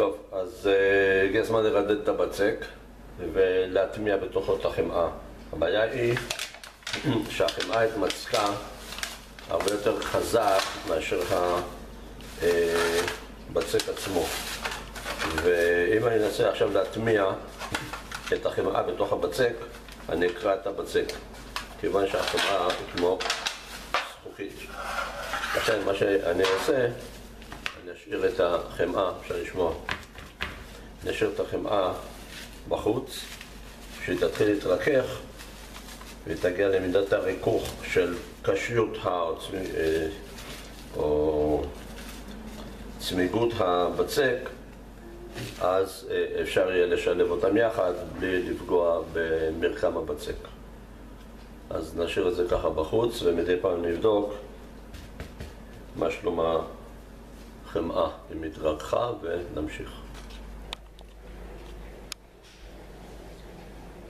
טוב, אז הגיע הזמן לרדד את הבצק ולהטמיע בתוכו את החמאה. הבעיה היא שהחמאה התמצקה הרבה יותר חזק מאשר הבצק עצמו. ואם אני אנסה עכשיו להטמיע את החמאה בתוך הבצק, אני אקרע את הבצק, כיוון שהחמאה היא כמו זכוכית. לכן מה שאני אעשה, אני אשאיר את החמאה, אפשר לשמוע, אני אשאיר את החמאה בחוץ, שהיא תתחיל להתרכך והיא תגיע למידת הריכוך של קשיות או צמיגות הבצק, אז אפשר יהיה לשלב אותם יחד בלי לפגוע במרקם הבצק. אז נשאיר את זה ככה בחוץ ומדי פעם נבדוק מה שלום החמאה, היא מתרככה, ונמשיך.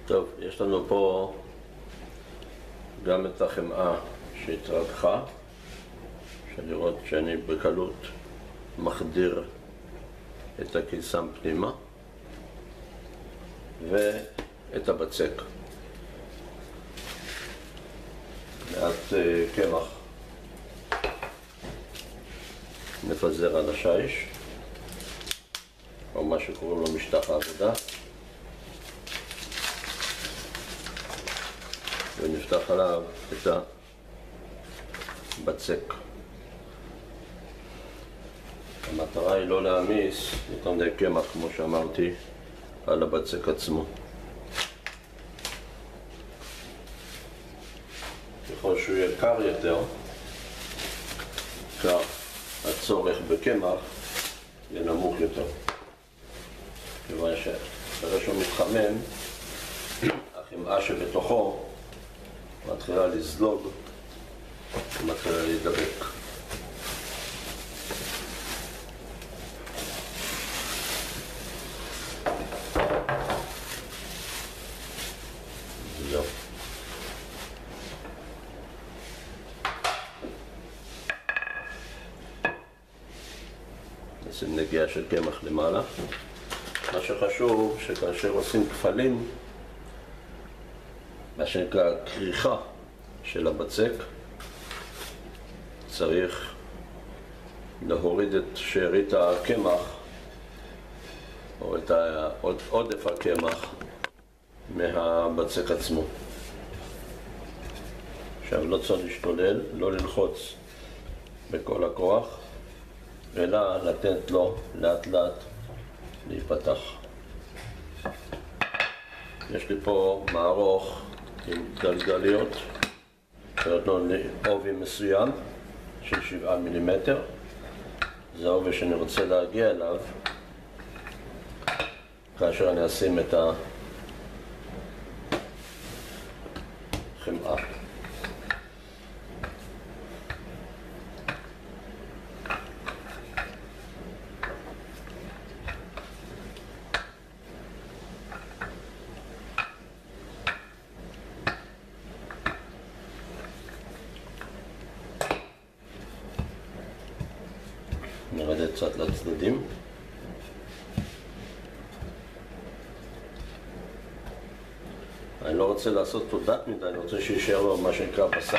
טוב, יש לנו פה גם את החמאה שהתרככה. אפשר לראות שאני בקלות מחדיר את הקיסם פנימה ואת הבצק. מעט קמח נפזר על השיש, או מה שקוראים לו משטח העבודה, ונפתח עליו את הבצק. המטרה היא לא להעמיס יותר מדי קמח, כמו שאמרתי, על הבצק עצמו. ככל שהוא יהיה קר יותר, כך הצורך בקמח יהיה נמוך יותר. כיוון שברגע שהוא מתחמם, החמאה שבתוכו מתחילה לזלוג ומתחילה להידבק. זהו. נשים נגיעה של קמח למעלה. מה שחשוב שכאשר עושים כפלים, מה שנקרא כריכה של הבצק, צריך להוריד את שארית הקמח או את עודף הקמח מהבצק עצמו. עכשיו לא צריך להשתולל, לא ללחוץ בכל הכוח, אלא לתת לו לאט לאט להיפתח. יש לי פה מערוך עם גלגליות שנותנו לי עובי מסוים של 7 מילימטר. זה העובי שאני רוצה להגיע אליו כאשר אני אשים את החמאה. נרדת קצת לצדדים. אני לא רוצה לעשות אותו דק מדי, אני רוצה שישאר לו מה שנקרא בשר.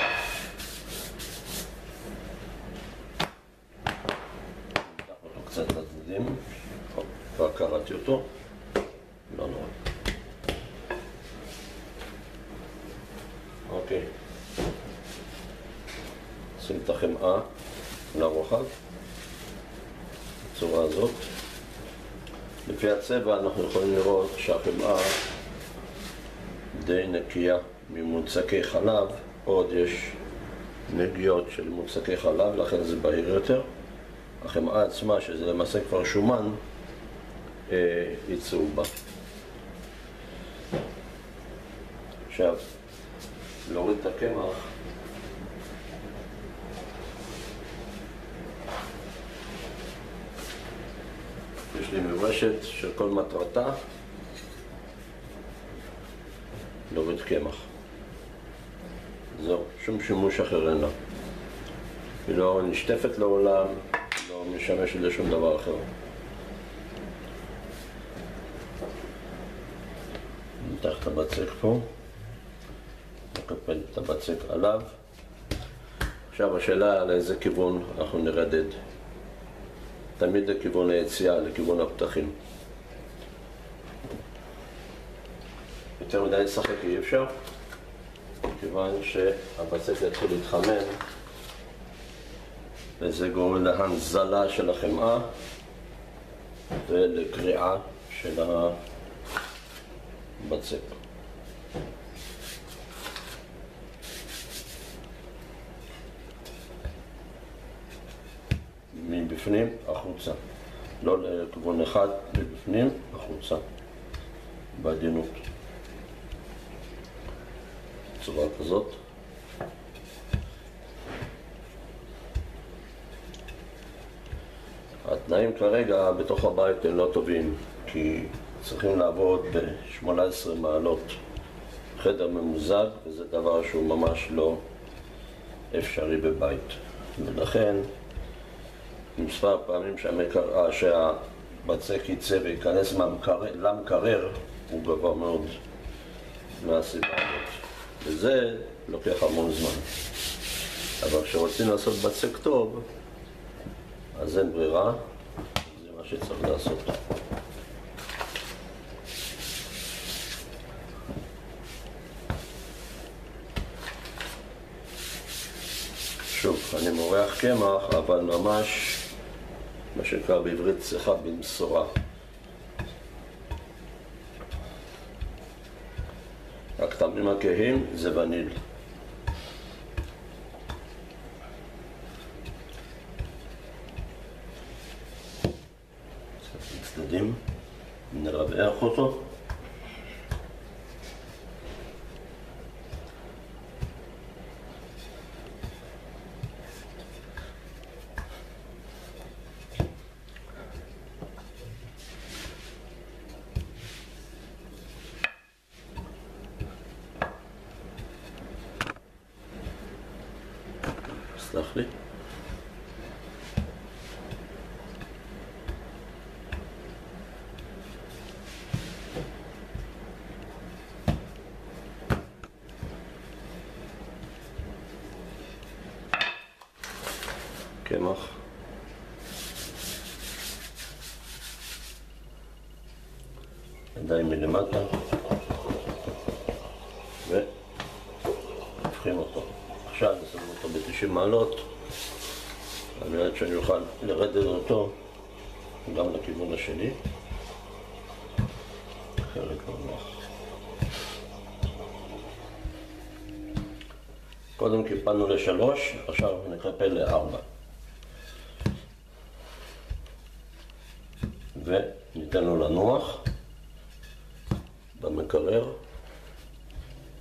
ניקח אותו קצת לצדדים. כבר קראתי אותו. לא נורא. אוקיי. שים את החמאה לרוחב. בצורה הזאת. לפי הצבע אנחנו יכולים לראות שהחמאה די נקייה ממוצקי חלב, עוד יש נגיעות של מוצקי חלב, לכן זה בהיר יותר. החמאה עצמה, שזה למעשה כבר שומן, היא צהובה. עכשיו, להוריד את הקמח. יש לי מברשת שכל מטרתה להוריד קמח. זהו, שום שימוש אחר אין לה. היא לא נשטפת לעולם, לא משמשת לשום דבר אחר. את הבצק פה, נקפל את הבצק עליו. עכשיו השאלה על איזה כיוון אנחנו נרדד. תמיד לכיוון היציאה, לכיוון הפתחים. יותר מדי לשחק אי אפשר, כיוון שהבצק יתחיל להתחמם וזה גורם להנזלה של החמאה ולקריעה של הבצק. מבפנים החוצה, לא לכיוון אחד, מבפנים החוצה, בעדינות. בצורה כזאת. התנאים כרגע בתוך הבית הם לא טובים, כי צריכים לעבוד ב-18 מעלות חדר ממוזג, וזה דבר שהוא ממש לא אפשרי בבית. ולכן מספר פעמים שהבצק יצא וייכנס למקרר הוא גבוה מאוד מהסיבה הזאת. וזה לוקח המון זמן. אבל כשרוצים לעשות בצק טוב, אז אין ברירה, זה מה שצריך לעשות. שוב, אני מורח קמח, אבל ממש מה שנקרא בעברית צחה במשורה. הכתמים הכהים זה וניל. צדדים, נרווח אותו. סלח לי. קמח. ידיים מלמטה. והופכים אותו. עכשיו נשים אותו ב-90 מעלות על מנת שאני אוכל לרדד אותו גם לכיוון השני. אחרת לא נוח. קודם קיפלנו ל3, עכשיו נקפל ל4. וניתן לו לנוח במקרר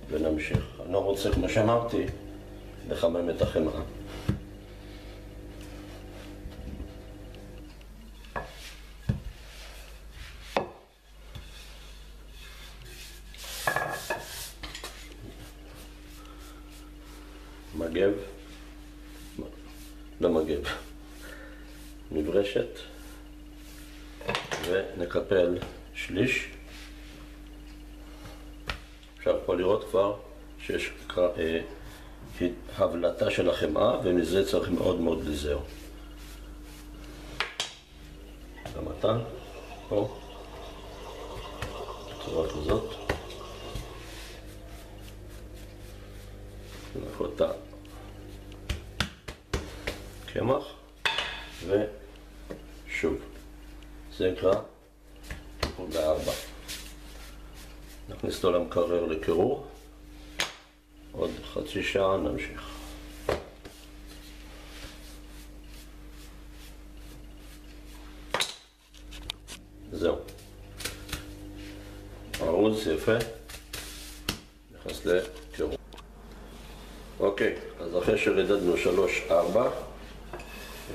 ונמשיך. אני לא רוצה, כמו שאמרתי, לחמם את החמאה. מגב, לא מגב, מברשת, ונקפל שליש. אפשר פה לראות כבר שיש הבלטה של החמאה, ומזה צריך מאוד מאוד לזהר. גם אתה, פה, בצורה כזאת. נפות הקמח, ושוב. זה נקרא טיפול ב4. נכניס אותו למקרר לקירור. עוד חצי שעה נמשיך. זהו. ארוז יפה. נכנס לקירור. אוקיי, אז אחרי שרידדנו 3-4,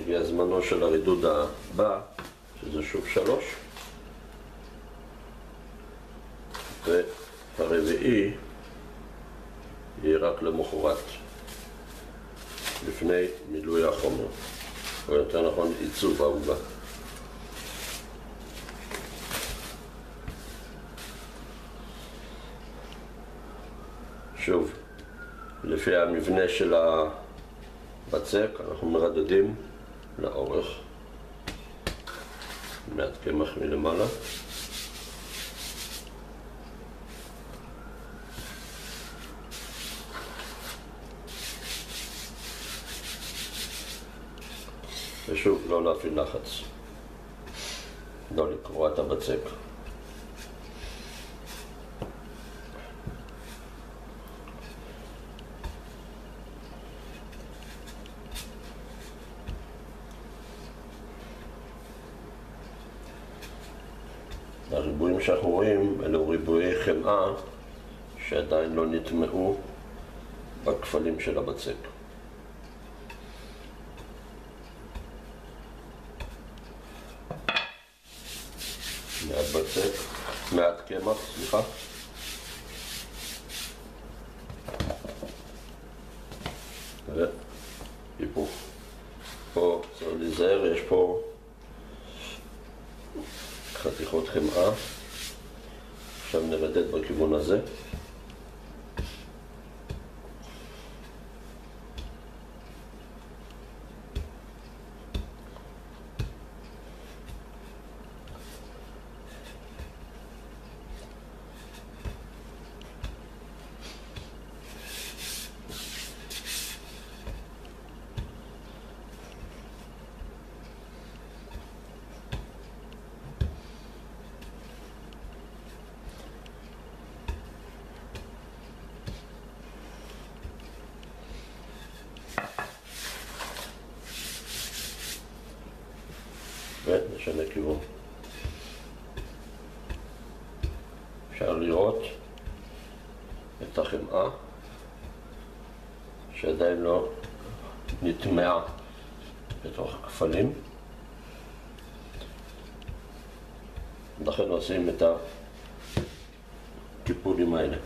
הגיע זמנו של הרידוד הבא, שזה שוב 3. והרביעי יהיה רק למחרת, לפני מילוי החומר, או יותר נכון עיצוב העוגה. שוב, לפי המבנה של הבצק אנחנו מרדדים לאורך מעט קמח מלמעלה. ושוב, לא להפעיל לחץ, לא לקרוע את הבצק. הריבועים שאנחנו רואים אלו ריבועי חמאה שעדיין לא נטמעו בכפלים של הבצק. מעט קמח, סליחה. והיפוך. פה צריך להיזהר, יש פה חתיכות חמאה. עכשיו נרדד בכיוון הזה. ונשנה כיוון. אפשר לראות את החמאה שעדיין לא נטמעה בתוך הכפלים. לכן עושים את הטיפולים האלה.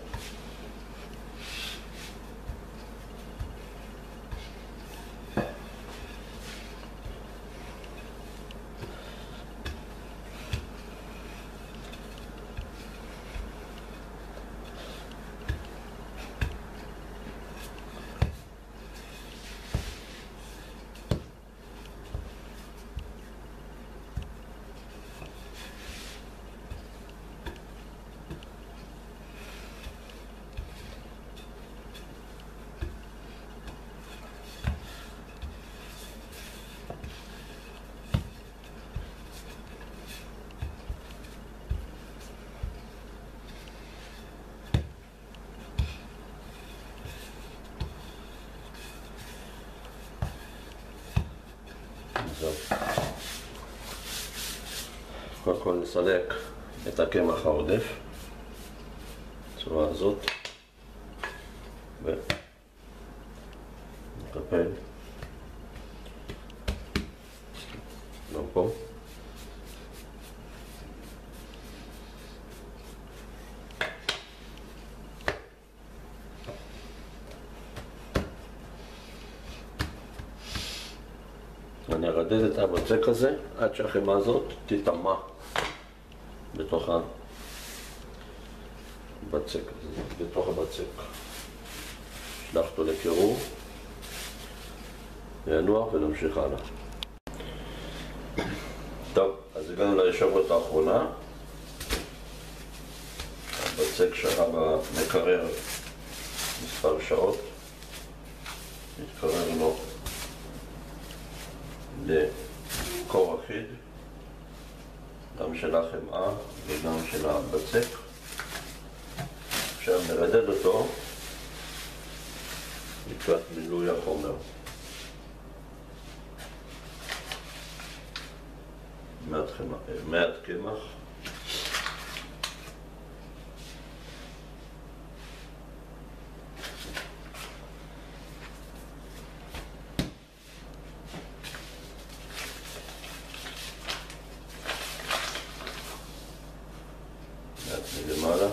קודם כל נסלק את הקמח העודף בצורה הזאת ונקפל גם פה. אני ארדד את הבצק הזה עד שהחמאה הזאת תטמע בתוך הבצק הזה, בתוך הבצק. שלח אותו לקירור, ינוח ונמשיך הלאה. טוב, אז הגענו לישורת האחרונה. הבצק שרה במקרר מספר שעות, מתקרר לו לקור אחיד, גם של החמאה וגם של הבצק. עכשיו נרדד אותו לקראת מילוי החומר. מעט קמח, מלמעלה,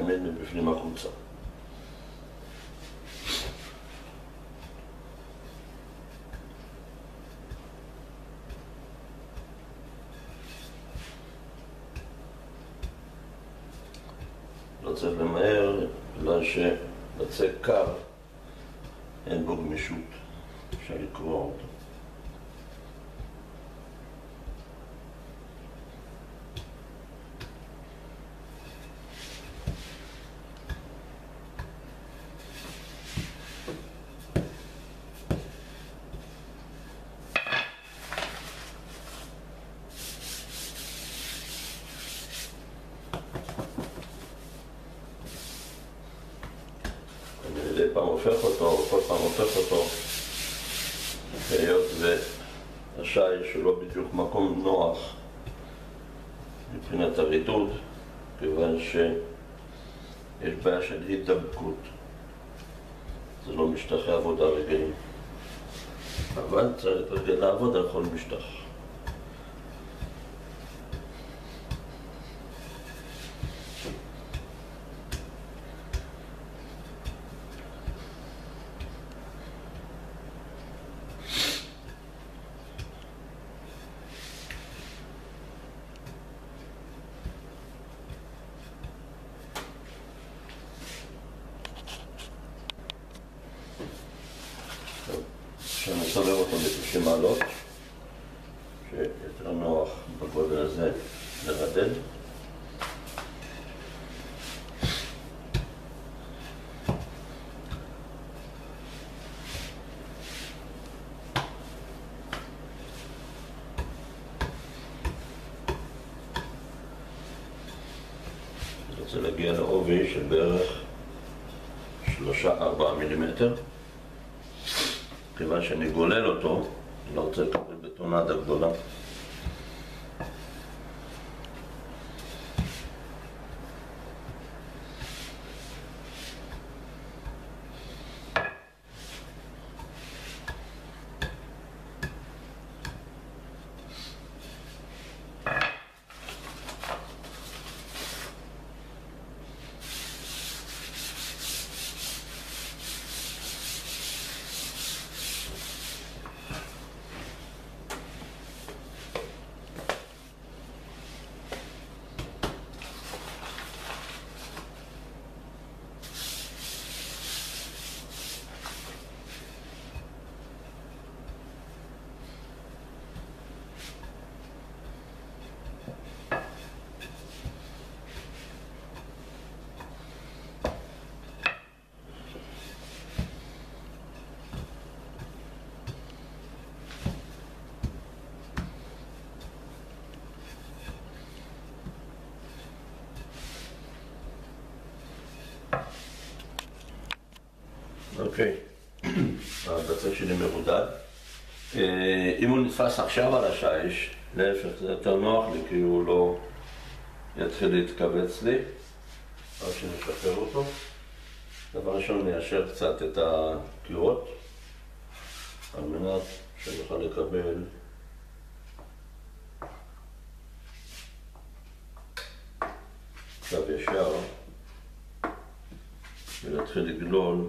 האמת מבפנים החוצה. לא צריך למהר, בגלל שבצק קר אין בו גמישות, אפשר לקרוע אותו. מדי פעם הופך אותו, כל פעם הופך אותו, היות והשיש הוא לא בדיוק מקום נוח מבחינת הרידוד, כיוון שיש בעיה של הידבקות. זה לא משטחי עבודה רגעים, אבל צריך להתרגל לעבוד על כל משטח. עכשיו נסובב אותו ב-90 מעלות, שיותר נוח בגודל הזה לרדד. אני רוצה להגיע לעובי של בערך 3-4 מילימטר. כיוון שאני גולל אותו, אני לא רוצה לקבל בטונדה גדולה. אוקיי, הבצק שלי מרודד. אם הוא נתפס עכשיו על השיש, להפך, זה יותר נוח לי, כי הוא לא יתחיל להתכווץ לי. אז שנשחרר אותו. דבר ראשון, ניישר קצת את הקירות, על מנת שנוכל לקבל קו ישר ולהתחיל לגלול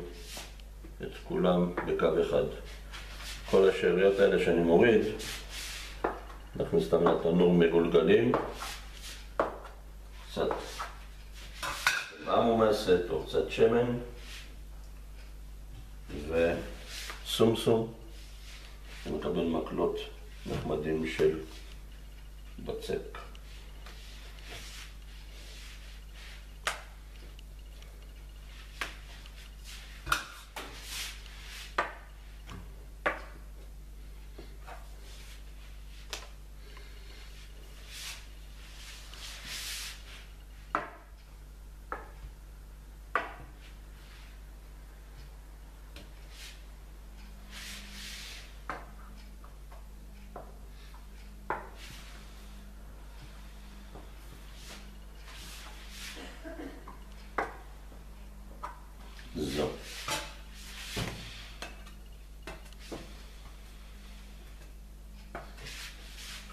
את כולם בקו אחד. כל השאריות האלה שאני מוריד, נכניס אותם לתנור מגולגלים, קצת חמאה מומסת או קצת שמן וסומסום, ונקבל מקלות נחמדים של בצק. זהו.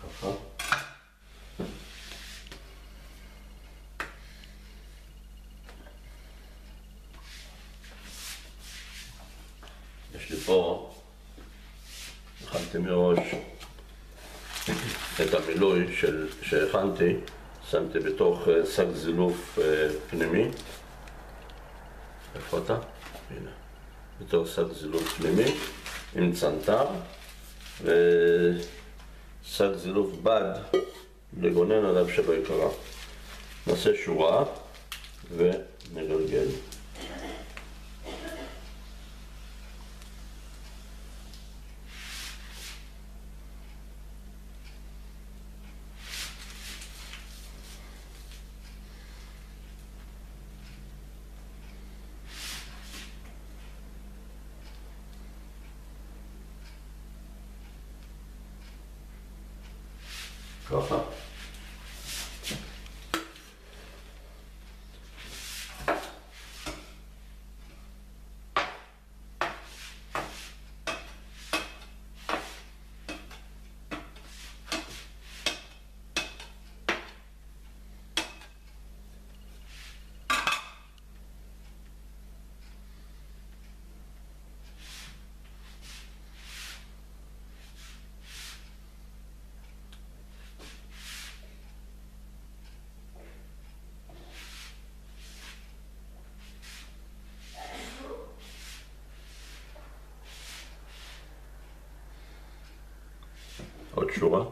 ככה. יש לי פה, הכנתי מראש את המילוי שהכנתי, שמתי בתוך שק זילוף פנימי. איפה אתה? הנה. בתוך שק זילוף פנימי עם צנתר ושק זילוף בד לגונן עליו שלא יקרה. נעשה שורה ונגלגל. ככה. עוד שורה.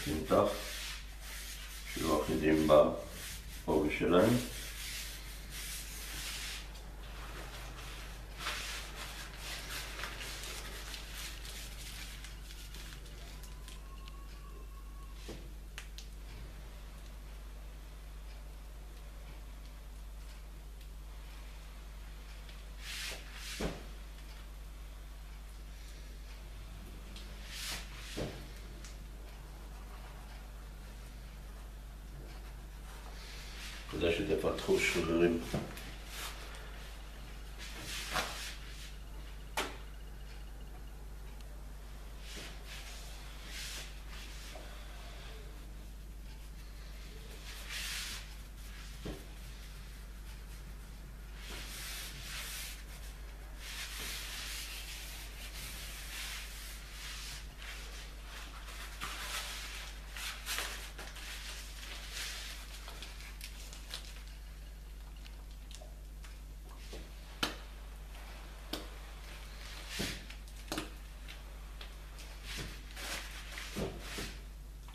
נמתח, שיהיו אחידים בעובי שלהם. כדי שתפתחו שרירים.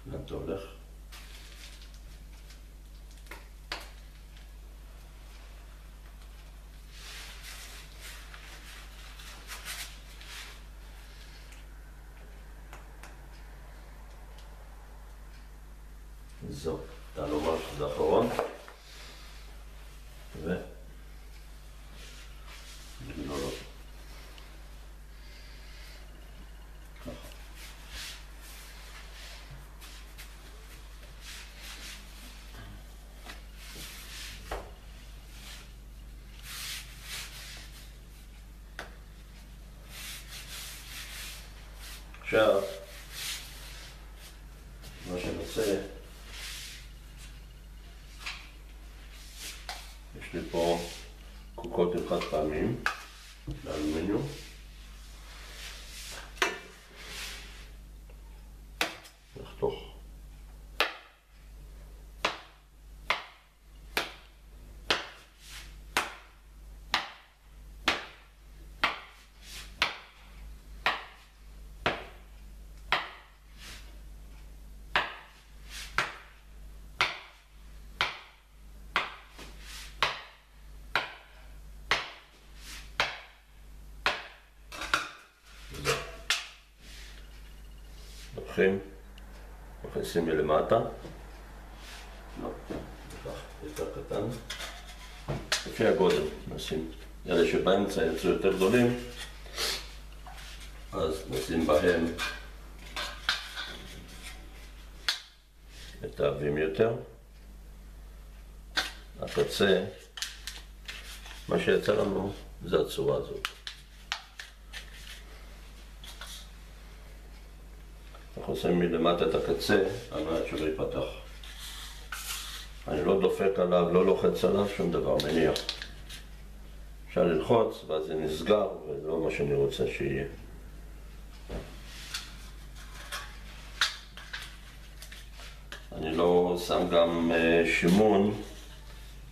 לאן אתה הולך? זהו, אתה לומר שזה אחרון ונגלול אותו ככה. עכשיו מה שנעשה, יש לי פה קוקות חד פעמים לאלומיניום. נחתוך. לוקחים, מכניסים מלמטה, לא, יותר קטן, לפי הגודל, נשים, אלה שבאמצע יצאו יותר גדולים, אז נשים בהם את העבים יותר, הקצה, מה שיצא לנו זה הצורה הזאת. אנחנו עושים מלמטה את הקצה על מנת שהוא ייפתח. אני לא דופק עליו, לא לוחץ עליו, שום דבר, מניח. אפשר ללחוץ ואז זה נסגר ולא מה שאני רוצה שיהיה. אני לא שם גם שימון,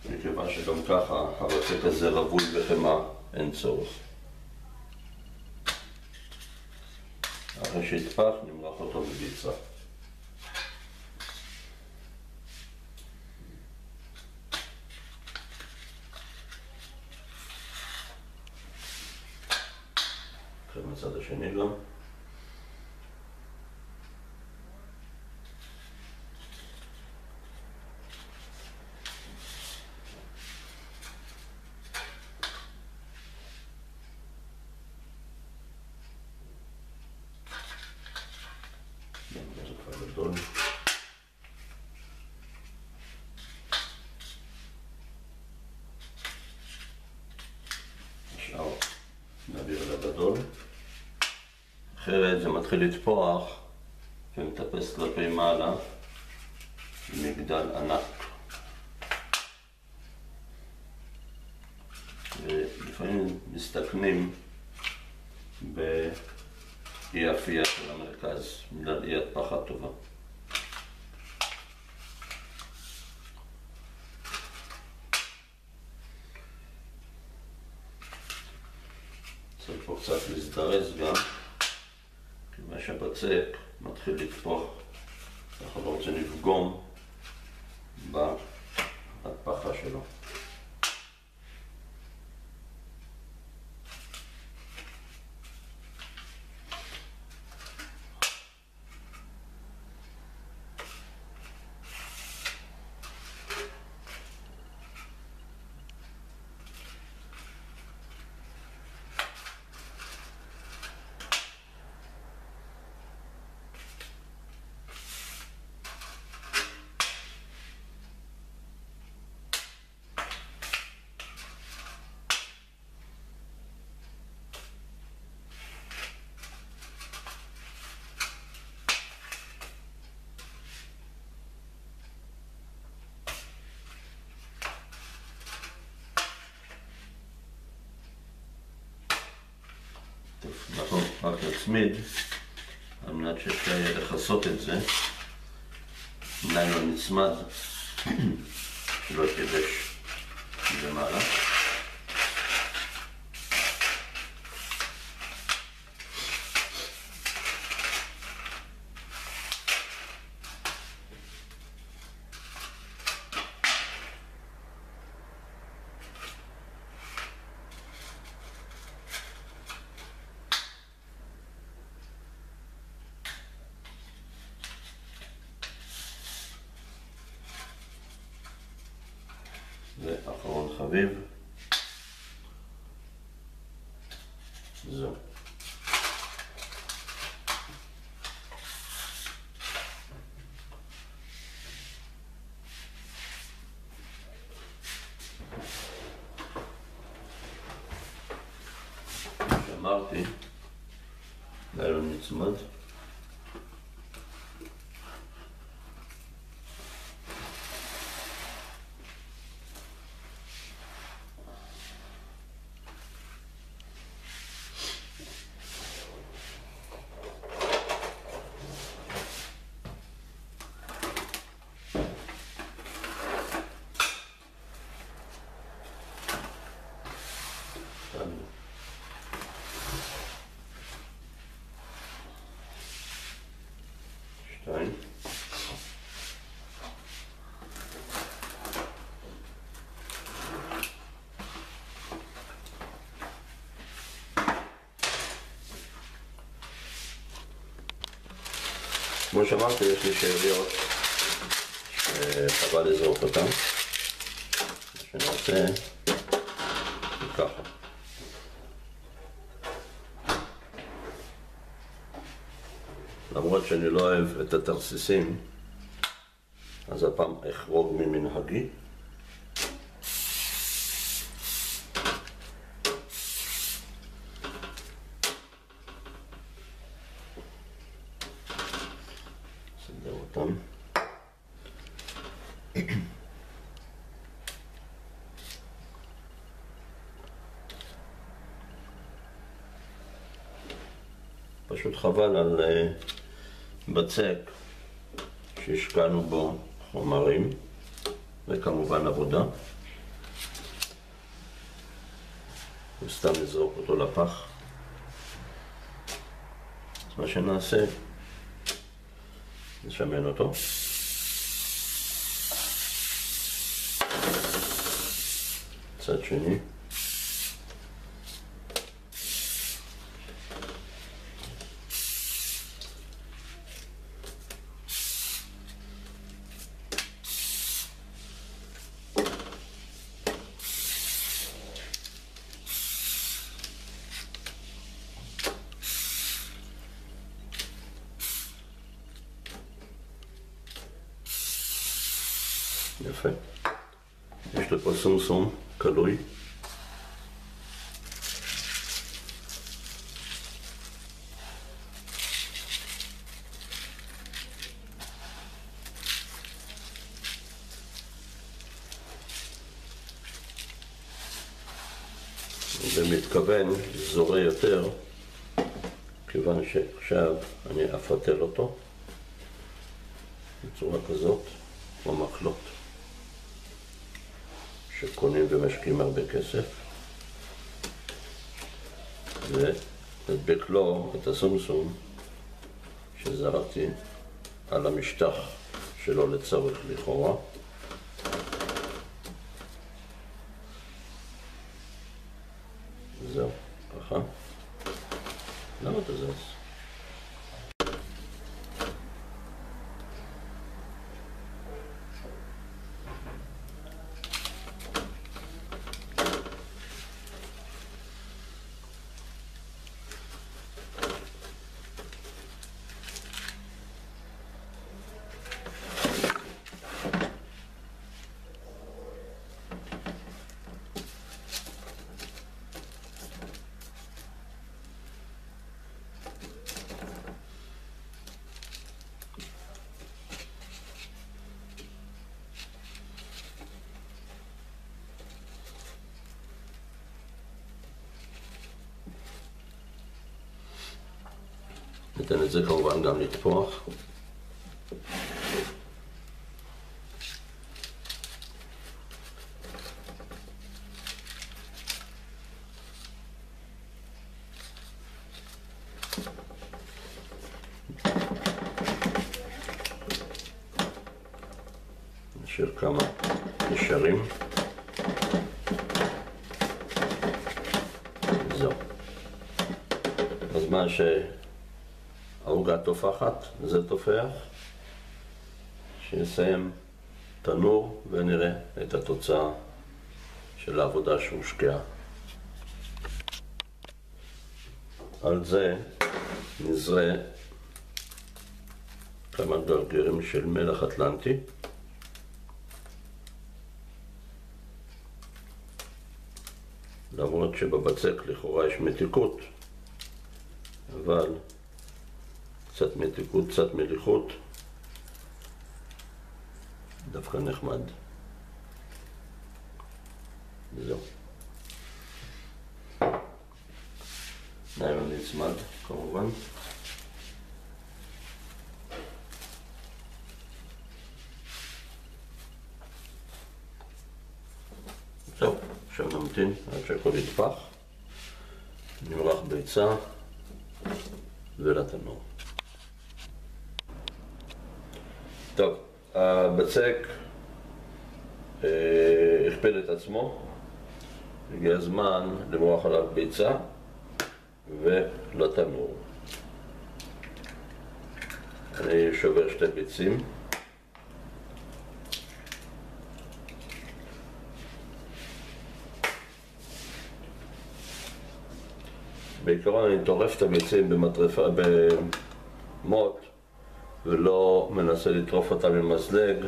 מכיוון שגם ככה הבצק הזה רווי בחמאה, אין צורך. אחרי שיתפח נמרח אותו בביצה. אחרי מצד השני גם. נעביר לגדול, אחרת זה מתחיל לתפוח ומטפס כלפי מעלה מגדל ענק, ולפעמים מסתכנים באי אפייה של המרכז בגלל אי הטפחה טובה. צריך פה קצת להזדרז גם, כיוון שהבצק מתחיל לתפוח, אנחנו לא רוצים לפגום בהטפחה שלו. אנחנו רק נצמיד על מנת שאפשר יהיה לחסות את זה. ניילון נצמד שלא יתייבש למעלה. ואחרון חביב, זהו. שאמרתי, ניילון נצמד. 2. כמו שאמרתי, יש לי שאריות שחבל לזרוק אותן. מה שנעשה זה ככה. למרות שאני לא אוהב את התרסיסים, אז הפעם אחרוג ממנהגי. נסדר אותם. פשוט חבל על בצק שהשקענו בו חומרים וכמובן עבודה, וסתם נזרוק אותו לפח. אז מה שנעשה, נשמן אותו. צד שני. יפה. יש לי פה סומסום קלוי. במתכוון זורה יותר, כיוון שעכשיו אני אפתל אותו בצורה כזאת, כמו מקלות שקונים ומשקיעים הרבה כסף, ונדבק לו את הסומסום שזרקתי על המשטח שלא לצורך לכאורה. זהו, ככה. למה אתה זז? ניתן את זה כמובן גם לטפוח. נשאיר כמה נשארים. זהו. בזמן העוגה תופחת, זה תופח, שנסיים תנור ונראה את התוצאה של העבודה שהושקעה. על זה נזרה כמה גרגירים של מלח אטלנטי. למרות שבבצק לכאורה יש מתיקות, אבל קצת מתיקות, קצת מליחות, דווקא נחמד. זהו. ניילון נצמד, כמובן. זהו, עכשיו נמתין עד שהכל יתפח. נמרח ביצה ולתנור. טוב, הבצק הכפיל את עצמו, הגיע הזמן למרוח עליו ביצה ולתנור. אני שובר 2 ביצים. בעיקרון אני טורף את הביצים במטרפה, במוט, ולא מנסה לטרוף אותם עם מזלג,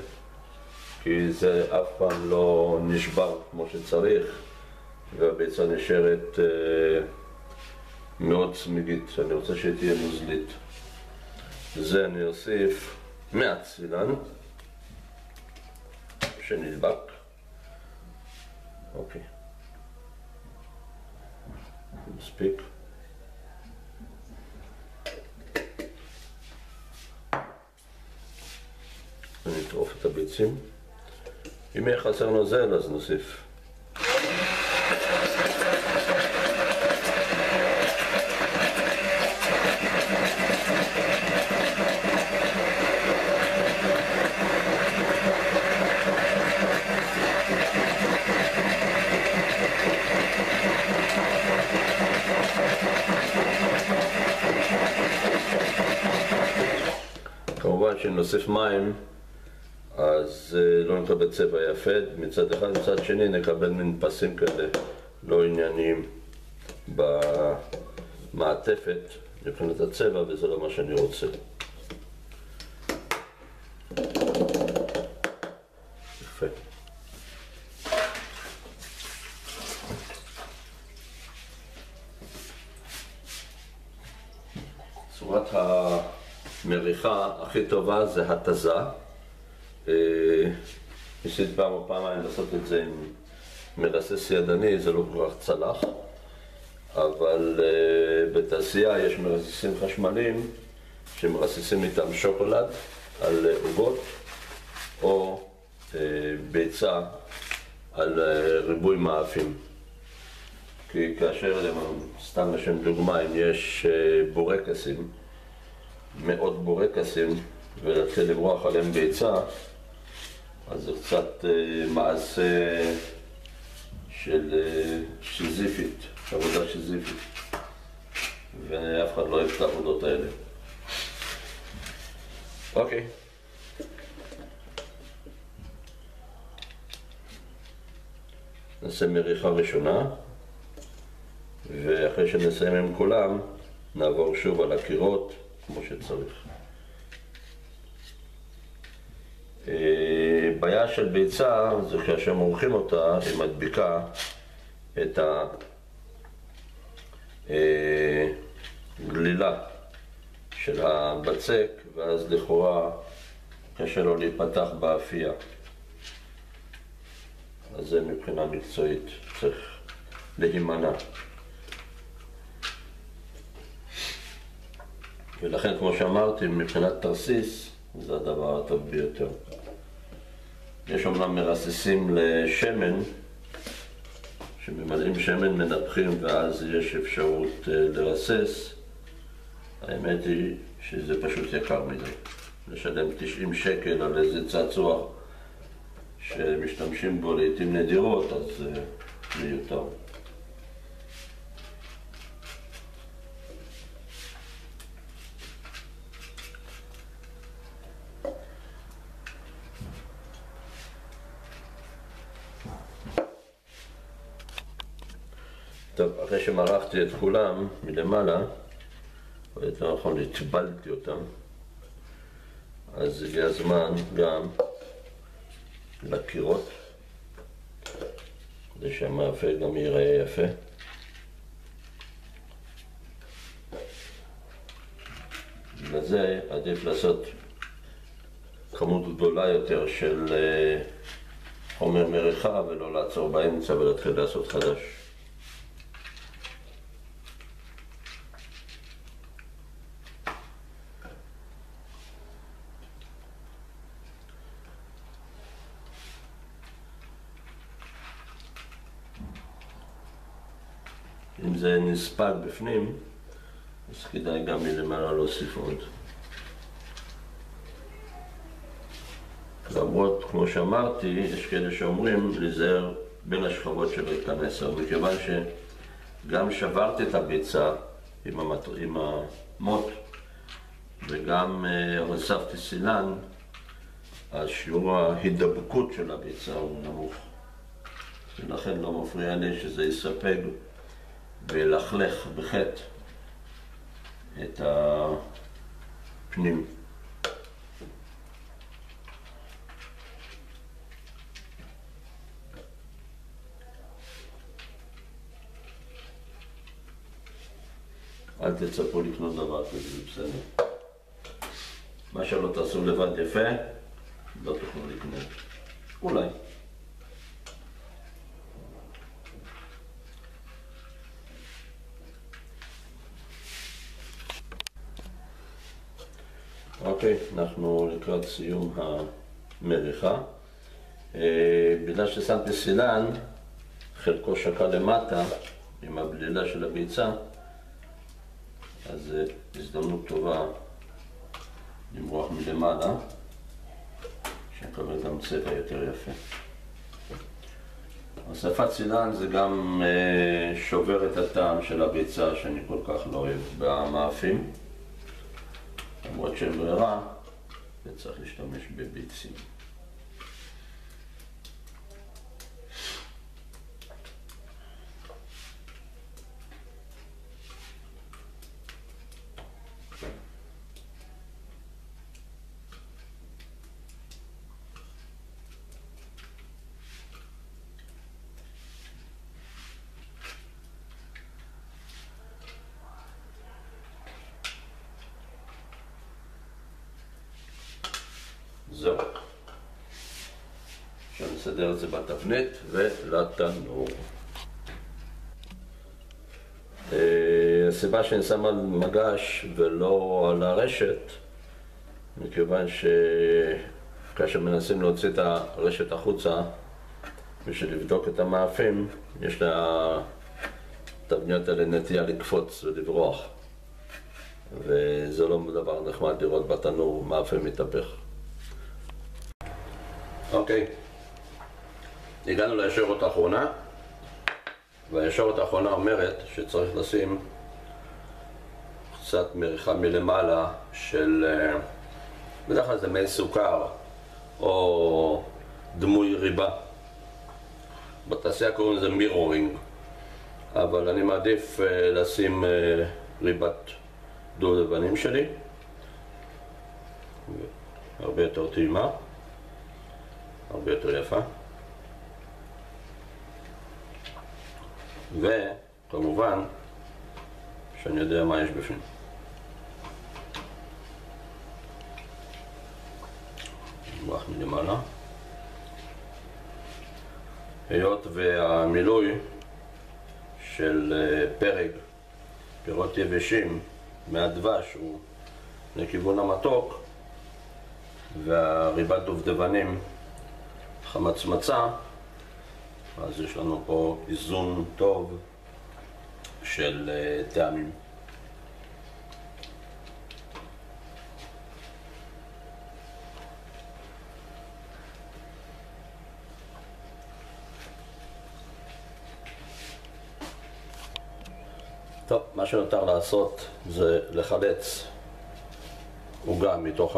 כי זה אף פעם לא נשבר כמו שצריך, והביצה נשארת מאוד צמיגית. אני רוצה שהיא תהיה נוזלית. זה אני אוסיף מעט סילן שנדבק. אוקיי, מספיק. אני אטרוף את הביצים. אם יהיה חסר נוזל אז נוסיף. כמובן שאם נוסיף מים אז לא נקבל צבע יפה מצד אחד, מצד שני נקבל מין פסים כאלה לא ענייניים במעטפת מבחינת הצבע, וזה לא מה שאני רוצה. יפה. צורת המריחה הכי טובה זה התזה. ניסיתי פעם או פעמיים לעשות את זה עם מרסס ידני, זה לא כל כך צלח, אבל בתעשייה יש מרססים חשמליים שמרססים איתם שוקולד על עוגות או ביצה על ריבוי מאפים. כי כאשר, סתם לשם דוגמה, אם יש בורקסים, מאות בורקסים, ולהתחיל למרוח עליהם ביצה, אז זה קצת מעשה של שזיפית, עבודה שזיפית, ואף אחד לא אוהב את העבודות האלה. אוקיי. נעשה מריחה ראשונה, ואחרי שנסיים עם כולם, נעבור שוב על הקירות כמו שצריך. בעיה של ביצה זה כאשר מורחים אותה, היא מדביקה את הגלילה של הבצק, ואז לכאורה קשה לו להיפתח באפייה. אז זה מבחינה מקצועית צריך להימנע. ולכן, כמו שאמרתי, מבחינת תרסיס זה הדבר הטוב ביותר. יש אומנם מרססים לשמן, שממלאים שמן מנפחים ואז יש אפשרות לרסס. האמת היא שזה פשוט יקר מדי. לשלם 90 שקל על איזה צעצוע שמשתמשים בו לעתים נדירות, אז זה מיותר. טוב, אחרי שמרחתי את כולם מלמעלה, או יותר נכון הטבלתי אותם, אז הגיע הזמן גם לקירות, כדי שהמאפה גם ייראה יפה. לזה עדיף לעשות כמות גדולה יותר של חומר מריחה ולא לעצור באמצע ולהתחיל לעשות חדש. אם זה נספג בפנים, אז כדאי גם מלמעלה להוסיף עוד. למרות, כמו שאמרתי, יש כאלה שאומרים להיזהר בין השכבות שלא ייכנס, אבל מכיוון שגם שברתי את הביצה עם המוט וגם הוספתי סילן, אז שיעור ההידבקות של הביצה הוא נמוך. ולכן לא מפריע לי שזה יספג ולכלך בחטא את הפנים. אל תצפו לקנות דבר כזה, זה בסדר. מה שלא תעשו לבד יפה, לא תוכלו לקנות. אולי. אוקיי, אנחנו לקראת סיום המריחה. בגלל ששמתי סילן, חלקו שקע למטה עם הבלילה של הביצה, אז זו הזדמנות טובה למרוח מלמעלה, שנקבל גם צבע יותר יפה. הוספת סילן זה גם שובר את הטעם של הביצה שאני כל כך לא אוהב במאפים. למרות של ברירה, וצריך להשתמש בביצים. זהו. עכשיו נסדר את זה בתבנית ולתנור. הסיבה שאני שם על מגש ולא על הרשת, מכיוון שכאשר מנסים להוציא את הרשת החוצה בשביל לבדוק את המאפים, יש לתבניות האלה נטייה לקפוץ ולברוח, וזה לא דבר נחמד לראות בתנור מאפה מתהפך. אוקיי, הגענו לישורת האחרונה, והישורת האחרונה אומרת שצריך לשים קצת מריחה מלמעלה של, בדרך כלל זה מי סוכר או דמוי ריבה. בתעשייה קוראים לזה מירורינג, אבל אני מעדיף לשים ריבת דובדבנים שלי, הרבה יותר טעימה, הרבה יותר יפה, וכמובן שאני יודע מה יש בפנים. נמרח מלמעלה. היות והמילוי של פירות יבשים מהדבש הוא לכיוון המתוק, והריבת דובדבנים חמצמצה, אז יש לנו פה איזון טוב של טעמים. טוב, מה שנותר לעשות זה לחלץ עוגה מתוך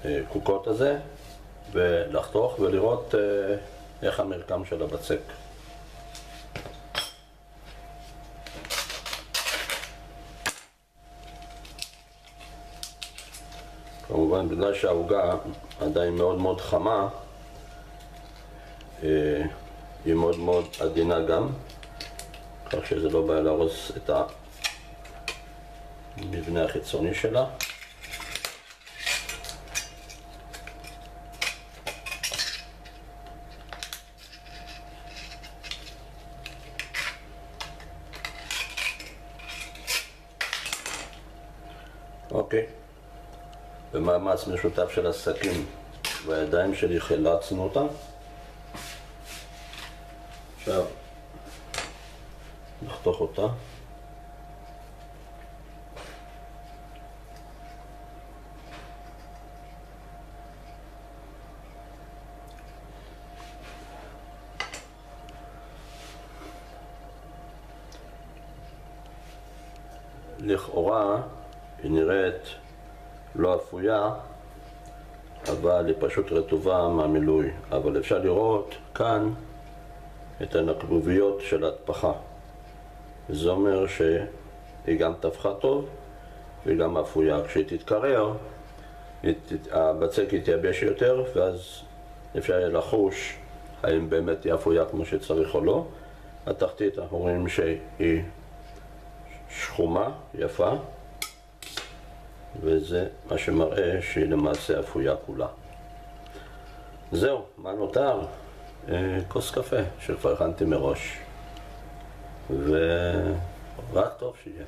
הקוקות הזה ולחתוך ולראות איך המרקם של הבצק. כמובן בגלל שהעוגה עדיין מאוד מאוד חמה, היא מאוד מאוד עדינה גם, כך שזה לא בא להרוס את המבנה החיצוני שלה. אוקיי, במאמץ משותף של הסכין והידיים שלי חילצנו אותה. עכשיו נחתוך אותה. לכאורה היא נראית לא אפויה, אבל היא פשוט רטובה מהמילוי. אבל אפשר לראות כאן את הנקבוביות של ההטפחה. זה אומר שהיא גם טפחה טוב והיא גם אפויה. כשהיא תתקרר, הבצק יתייבש יותר, ואז אפשר יהיה לחוש האם באמת היא אפויה כמו שצריך או לא. התחתית אנחנו רואים שהיא שחומה, יפה, וזה מה שמראה שהיא למעשה אפויה כולה. זהו, מה נותר? כוס קפה שכבר הכנתי מראש, ורק טוב שיהיה.